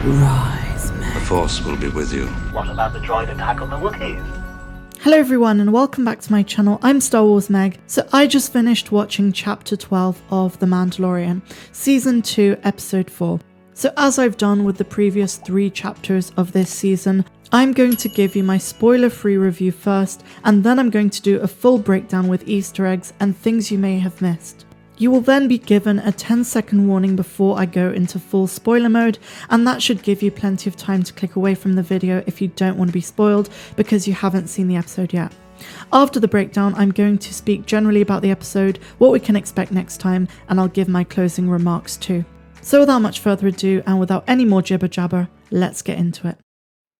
Rise, man. The Force will be with you. What about the droid attack on the Wookiees? Hello everyone and welcome back to my channel. I'm Star Wars Meg. So I just finished watching chapter 12 of The Mandalorian, season 2, episode 4. So as I've done with the previous 3 chapters of this season, I'm going to give you my spoiler-free review first, and then I'm going to do a full breakdown with Easter eggs and things you may have missed. You will then be given a 10-second warning before I go into full spoiler mode, and that should give you plenty of time to click away from the video if you don't want to be spoiled because you haven't seen the episode yet. After the breakdown, I'm going to speak generally about the episode, what we can expect next time, and I'll give my closing remarks too. So without much further ado and without any more jibber jabber, let's get into it.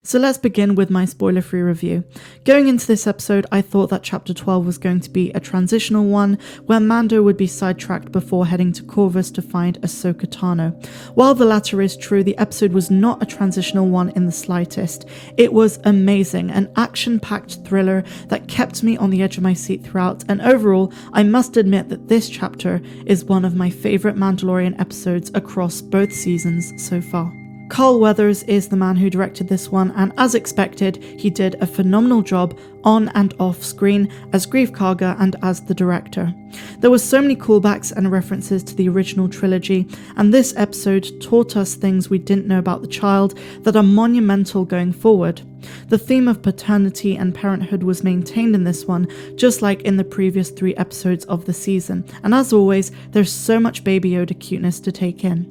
So let's begin with my spoiler-free review. Going into this episode, I thought that chapter 12 was going to be a transitional one, where Mando would be sidetracked before heading to Corvus to find Ahsoka Tano. While the latter is true, the episode was not a transitional one in the slightest. It was amazing, an action-packed thriller that kept me on the edge of my seat throughout, and overall, I must admit that this chapter is one of my favourite Mandalorian episodes across both seasons so far. Carl Weathers is the man who directed this one, and as expected, he did a phenomenal job on and off screen as Greef Karga and as the director. There were so many callbacks and references to the original trilogy, and this episode taught us things we didn't know about the child that are monumental going forward. The theme of paternity and parenthood was maintained in this one, just like in the previous 3 episodes of the season, and as always, there's so much Baby Yoda cuteness to take in.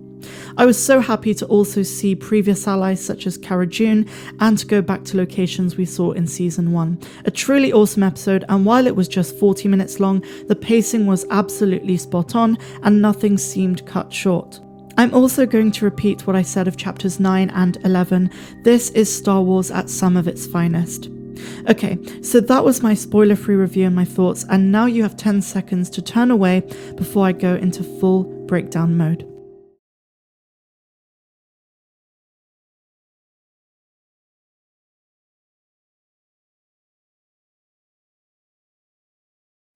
I was so happy to also see previous allies such as Cara Dune and to go back to locations we saw in season 1. A truly awesome episode, and while it was just 40 minutes long, the pacing was absolutely spot on and nothing seemed cut short. I'm also going to repeat what I said of chapters 9 and 11. This is Star Wars at some of its finest. Okay, so that was my spoiler-free review and my thoughts, and now you have 10 seconds to turn away before I go into full breakdown mode.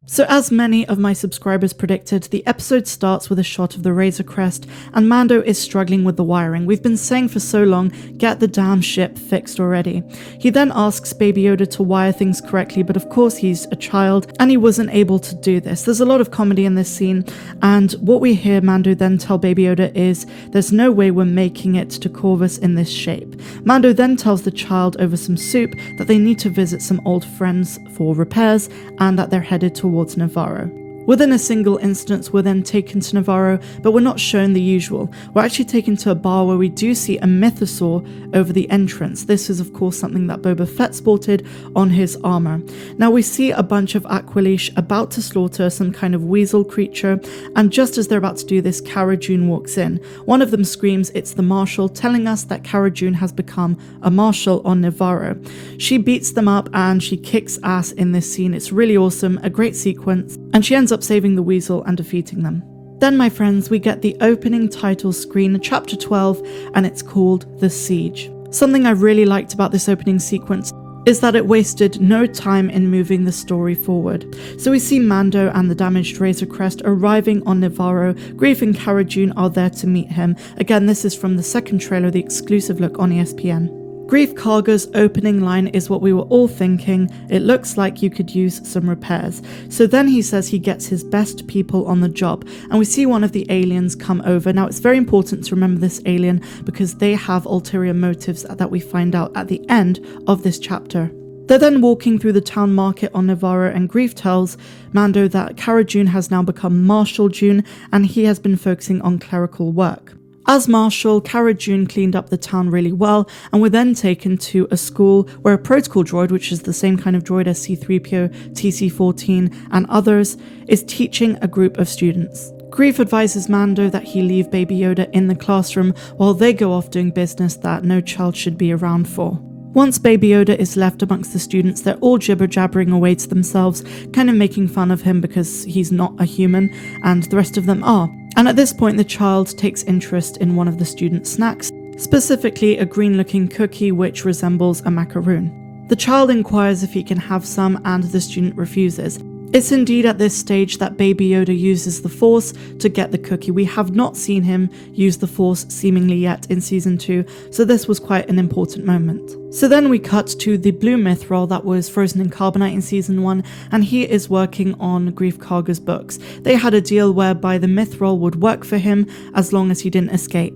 So as many of my subscribers predicted, the episode starts with a shot of the Razor Crest, and Mando is struggling with the wiring. We've been saying for so long, get the damn ship fixed already. He then asks Baby Yoda to wire things correctly, but of course he's a child, and he wasn't able to do this. There's a lot of comedy in this scene, and what we hear Mando then tell Baby Yoda is, there's no way we're making it to Corvus in this shape. Mando then tells the child over some soup that they need to visit some old friends for repairs, and that they're headed towards Nevarro. Within a single instance, we're then taken to Nevarro, but we're not shown the usual. We're actually taken to a bar where we do see a mythosaur over the entrance. This is of course something that Boba Fett sported on his armor. Now we see a bunch of Aqualish about to slaughter some kind of weasel creature, and just as they're about to do this, Cara Dune walks in. One of them screams it's the Marshal, telling us that Cara Dune has become a Marshal on Nevarro. She beats them up and she kicks ass in this scene. It's really awesome, a great sequence, and she ends up saving the weasel and defeating them. Then, my friends, we get the opening title screen, chapter 12, and it's called The Siege. Something I really liked about this opening sequence is that it wasted no time in moving the story forward. So we see Mando and the damaged Razor Crest arriving on Nevarro. Greef and Cara Dune are there to meet him. Again, this is from the second trailer, the exclusive look on ESPN. Greef Karga's opening line is what we were all thinking, it looks like you could use some repairs. So then he says he gets his best people on the job, and we see one of the aliens come over. Now it's very important to remember this alien because they have ulterior motives that we find out at the end of this chapter. They're then walking through the town market on Nevarro, and Greef tells Mando that Cara Dune has now become Marshal Dune and he has been focusing on clerical work. As Marshal, Cara Dune cleaned up the town really well, and we're then taken to a school where a protocol droid, which is the same kind of droid as C-3PO, TC-14, and others, is teaching a group of students. Greef advises Mando that he leave Baby Yoda in the classroom while they go off doing business that no child should be around for. Once Baby Yoda is left amongst the students, they're all jibber-jabbering away to themselves, kind of making fun of him because he's not a human, and the rest of them are. And at this point, the child takes interest in one of the students' snacks, specifically a green-looking cookie which resembles a macaroon. The child inquires if he can have some, and the student refuses. It's indeed at this stage that Baby Yoda uses the Force to get the cookie. We have not seen him use the Force seemingly yet in season 2, so this was quite an important moment. So then we cut to the blue Mythrol that was frozen in carbonite in season 1, and he is working on Greef Karga's books. They had a deal whereby the Mythrol would work for him as long as he didn't escape.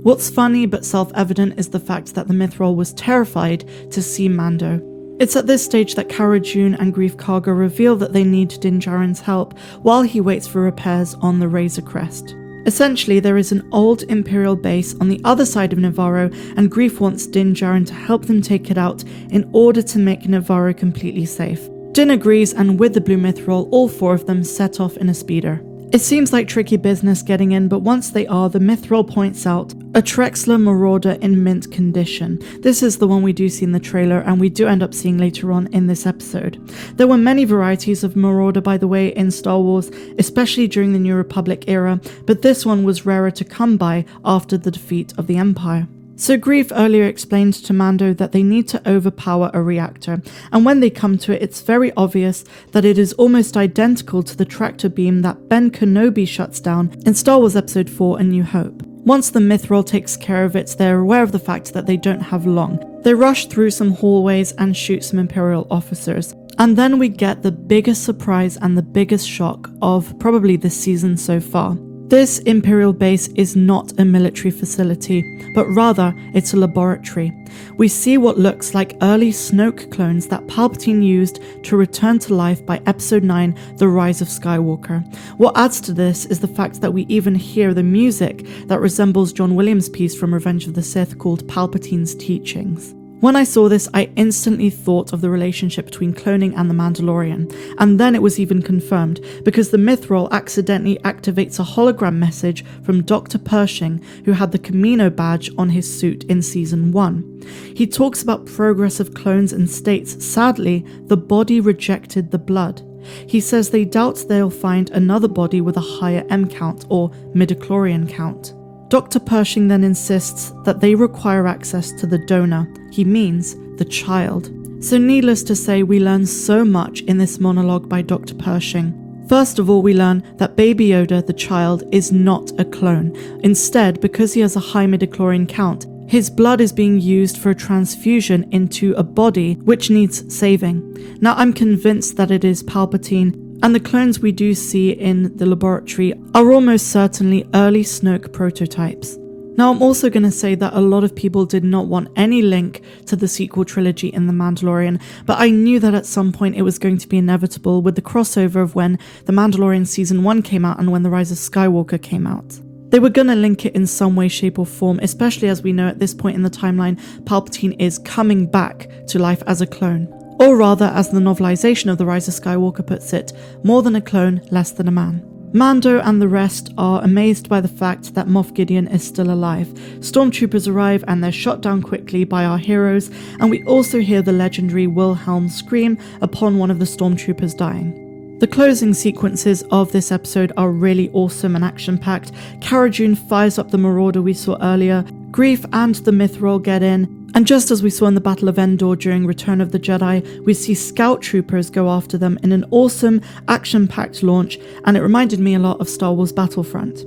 What's funny but self-evident is the fact that the Mythrol was terrified to see Mando. It's at this stage that Cara, Dune and Greef Karga reveal that they need Djarin's help while he waits for repairs on the Razor Crest. Essentially, there is an old Imperial base on the other side of Nevarro, and Greef wants Djarin to help them take it out in order to make Nevarro completely safe. Din agrees, and with the blue Mythrol, all 4 of them set off in a speeder. It seems like tricky business getting in, but once they are, the Mythrol points out a Trexler Marauder in mint condition. This is the one we do see in the trailer, and we do end up seeing later on in this episode. There were many varieties of Marauder, by the way, in Star Wars, especially during the New Republic era, but this one was rarer to come by after the defeat of the Empire. So Greef earlier explained to Mando that they need to overpower a reactor, and when they come to it, it's very obvious that it is almost identical to the tractor beam that Ben Kenobi shuts down in Star Wars Episode 4 A New Hope. Once the Mythrol takes care of it, they're aware of the fact that they don't have long. They rush through some hallways and shoot some Imperial officers. And then we get the biggest surprise and the biggest shock of probably this season so far. This Imperial base is not a military facility, but rather it's a laboratory. We see what looks like early Snoke clones that Palpatine used to return to life by Episode 9, The Rise of Skywalker. What adds to this is the fact that we even hear the music that resembles John Williams' piece from Revenge of the Sith called Palpatine's Teachings. When I saw this, I instantly thought of the relationship between cloning and the Mandalorian, and then it was even confirmed, because the Mythrol accidentally activates a hologram message from Dr. Pershing, who had the Camino badge on his suit in Season 1. He talks about progress of clones and states, sadly, the body rejected the blood. He says they doubt they'll find another body with a higher M count, or midichlorian count. Dr. Pershing then insists that they require access to the donor. He means the child. So needless to say, we learn so much in this monologue by Dr. Pershing. First of all, we learn that Baby Yoda, the child, is not a clone. Instead, because he has a high midichlorian count, his blood is being used for a transfusion into a body which needs saving. Now, I'm convinced that it is Palpatine, and the clones we do see in the laboratory are almost certainly early Snoke prototypes. Now, I'm also going to say that a lot of people did not want any link to the sequel trilogy in The Mandalorian, but I knew that at some point it was going to be inevitable with the crossover of when The Mandalorian Season 1 came out and when The Rise of Skywalker came out. They were going to link it in some way, shape or form, especially as we know at this point in the timeline, Palpatine is coming back to life as a clone. Or rather, as the novelization of The Rise of Skywalker puts it, more than a clone, less than a man. Mando and the rest are amazed by the fact that Moff Gideon is still alive. Stormtroopers arrive and they're shot down quickly by our heroes, and we also hear the legendary Wilhelm scream upon one of the Stormtroopers dying. The closing sequences of this episode are really awesome and action-packed. Cara Dune fires up the Marauder we saw earlier, Greef and the Mythrol get in, and just as we saw in the Battle of Endor during Return of the Jedi, we see scout troopers go after them in an awesome, action-packed launch, and it reminded me a lot of Star Wars Battlefront.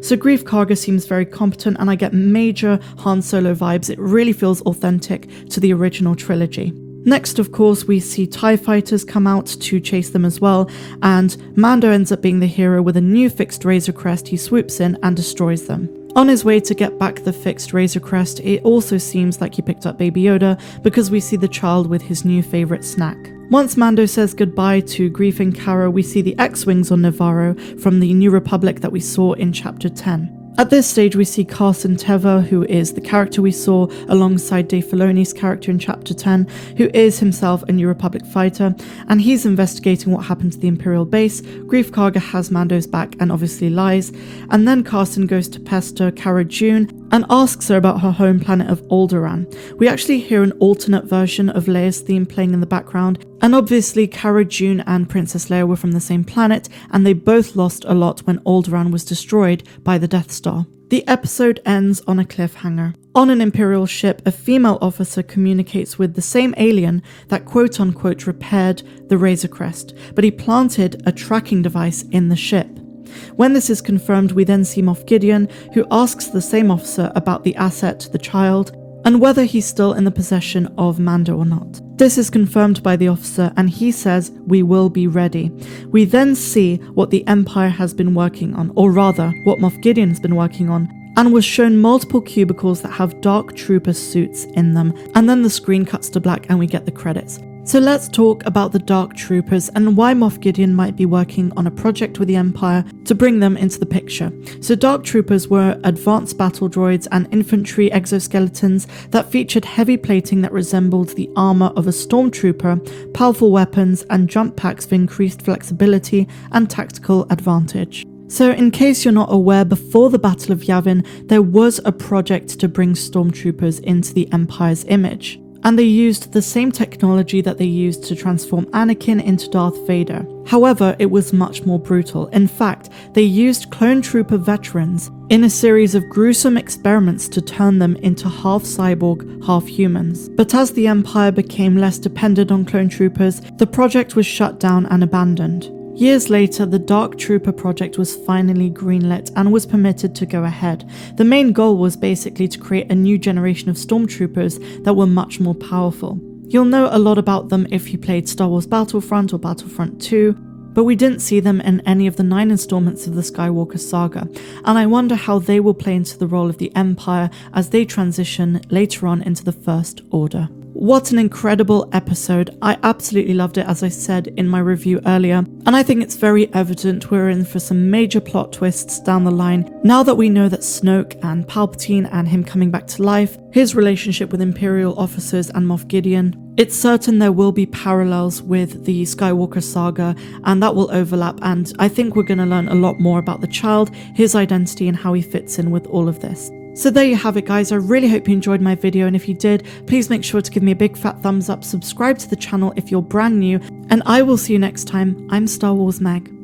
So Greef Karga seems very competent, and I get major Han Solo vibes. It really feels authentic to the original trilogy. Next, of course, we see TIE fighters come out to chase them as well, and Mando ends up being the hero with a new fixed Razor Crest. He swoops in and destroys them. On his way to get back the fixed Razor Crest, it also seems like he picked up Baby Yoda because we see the child with his new favourite snack. Once Mando says goodbye to Greef and Cara, we see the X-Wings on Nevarro from the New Republic that we saw in Chapter 10. At this stage, we see Carson Teva, who is the character we saw alongside Dave Filoni's character in Chapter 10, who is himself a New Republic fighter, and he's investigating what happened to the Imperial base. Greef Karga has Mando's back and obviously lies, and then Carson goes to pester Cara Dune and asks her about her home planet of Alderaan. We actually hear an alternate version of Leia's theme playing in the background, and obviously Cara Dune and Princess Leia were from the same planet, and they both lost a lot when Alderaan was destroyed by the Death Star. The episode ends on a cliffhanger. On an Imperial ship, a female officer communicates with the same alien that quote-unquote repaired the Razor Crest, but he planted a tracking device in the ship. When this is confirmed, we then see Moff Gideon, who asks the same officer about the asset, the child, and whether he's still in the possession of Mando or not. This is confirmed by the officer, and he says, "We will be ready." We then see what the Empire has been working on, or rather, what Moff Gideon has been working on, and was shown multiple cubicles that have Dark Trooper suits in them, and then the screen cuts to black and we get the credits. So let's talk about the Dark Troopers and why Moff Gideon might be working on a project with the Empire to bring them into the picture. So Dark Troopers were advanced battle droids and infantry exoskeletons that featured heavy plating that resembled the armor of a stormtrooper, powerful weapons, and jump packs for increased flexibility and tactical advantage. So in case you're not aware, before the Battle of Yavin, there was a project to bring stormtroopers into the Empire's image. And they used the same technology that they used to transform Anakin into Darth Vader. However, it was much more brutal. In fact, they used clone trooper veterans in a series of gruesome experiments to turn them into half cyborg, half humans. But as the Empire became less dependent on clone troopers, the project was shut down and abandoned. Years later, the Dark Trooper project was finally greenlit and was permitted to go ahead. The main goal was basically to create a new generation of stormtroopers that were much more powerful. You'll know a lot about them if you played Star Wars Battlefront or Battlefront 2, but we didn't see them in any of the 9 installments of the Skywalker saga, and I wonder how they will play into the role of the Empire as they transition later on into the First Order. What an incredible episode. I absolutely loved it, as I said in my review earlier, and I think it's very evident we're in for some major plot twists down the line now that we know that Snoke and Palpatine and him coming back to life, his relationship with Imperial officers and Moff Gideon. It's certain there will be parallels with the Skywalker saga, and that will overlap, and I think we're going to learn a lot more about the child, his identity, and how he fits in with all of this. So there you have it, guys. I really hope you enjoyed my video, and if you did, please make sure to give me a big fat thumbs up, subscribe to the channel if you're brand new, and I will see you next time. I'm Star Wars Meg.